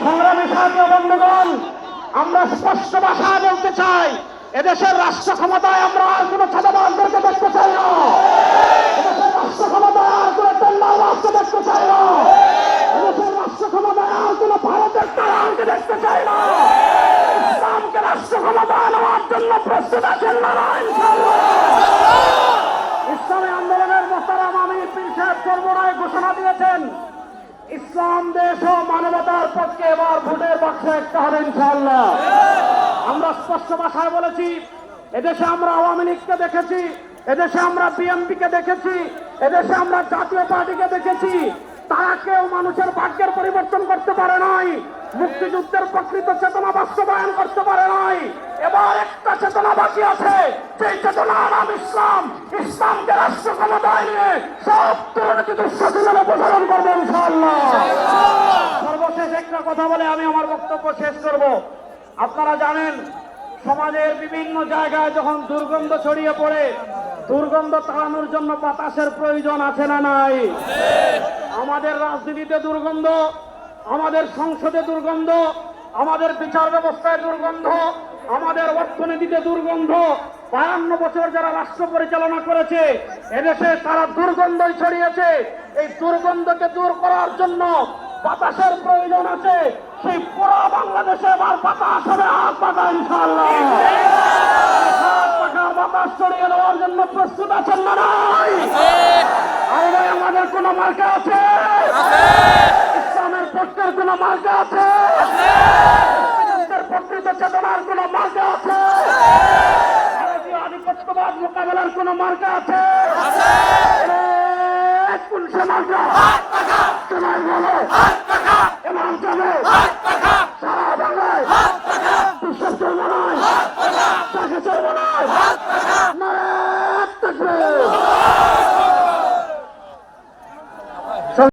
সংগ্রামী সাথী বন্ধুগণ, আমরা স্পষ্ট ভাষায় বলতে চাই, এদেশের রাষ্ট্র ক্ষমতায় আমরা আর কোনো ছাত্রবাদদেরকে দেখতে চাই না। এদেশের রাষ্ট্র ক্ষমতায় আর কোনো টেন্ডারবাজকে দেখতে চাই না। এদেশের রাষ্ট্র ক্ষমতায় আর কোনো ভারতের তারাকে দেখতে চাই না। ইসলামকে রাষ্ট্র ক্ষমতায় নেওয়ার জন্য প্রস্তুত আছেন না ইনশাআল্লাহ। ইসলামী আন্দোলনের মোহতারাম আমির পীর সাহেব সর্বরায় ঘোষণা দিয়েছেন, ইসলাম দেশ ও মানবতার পক্ষে এবার ভোটের বাক্সে একটা হবে ইনশাআল্লাহ। আমরা স্পষ্ট ভাষায় বলেছি, এদেশে আমরা আওয়ামী লীগকে দেখেছি, এদেশে আমরা বিএনপিকে দেখেছি, এদেশে আমরা জাতীয় পার্টিকে দেখেছি, তারা কেউ মানুষের ভাগ্যের পরিবর্তন করতে পারে নাই, মুক্তিযুদ্ধের প্রকৃত চেতনা বাস্তবায়ন করতে পারে নাই। এবার একটা চেতনা বাকি আছে, সেই চেতনার নাম ইসলাম। ইসলামকে রাষ্ট্র ক্ষমতায় নিয়ে সব দুর্নীতি দুঃশাসনের অপসারণ করবো ইনশাআল্লাহ। সর্বশেষ একটা কথা বলে আমি আমার বক্তব্য শেষ করব। আপনারা জানেন, সমাজের বিভিন্ন জায়গায় যখন দুর্গন্ধ ছড়িয়ে পড়ে, দুর্গন্ধ তাড়ানোর জন্য বাতাসের প্রয়োজন আছে না নাই? আমাদের রাজনীতিতে দুর্গন্ধ, আমাদের সংসদে দুর্গন্ধ, আমাদের বিচার ব্যবস্থায় দুর্গন্ধ, আমাদের অর্থনীতিতে দুর্গন্ধ। 52 বছর যারা রাষ্ট্র পরিচালনা করেছে এদেশে, তারা দুর্গন্ধই ছড়িয়েছে। এই দুর্গন্ধকে দূর করার জন্য বাতাসের প্রয়োজন আছে। সেই পুরো বাংলাদেশে এবার বাতাস হবে হাত পাকা ইনশাআল্লাহ। হাত পাকার বাতাস ছড়িয়ে দেওয়ার জন্য প্রস্তুত আছেন না নাই? আর ভাই, আমাদের কোন মার্কা আছে? ইসলামের পক্ষের কোন মার্কা আছে? প্রকৃত চেতনার কোন মার্কা আছে? ভারতীয় আধিপত্যবাদ মোকাবেলার কোন মার্কা আছে? কোন সে মার্কা? সবাই বলো, এমন যাবে।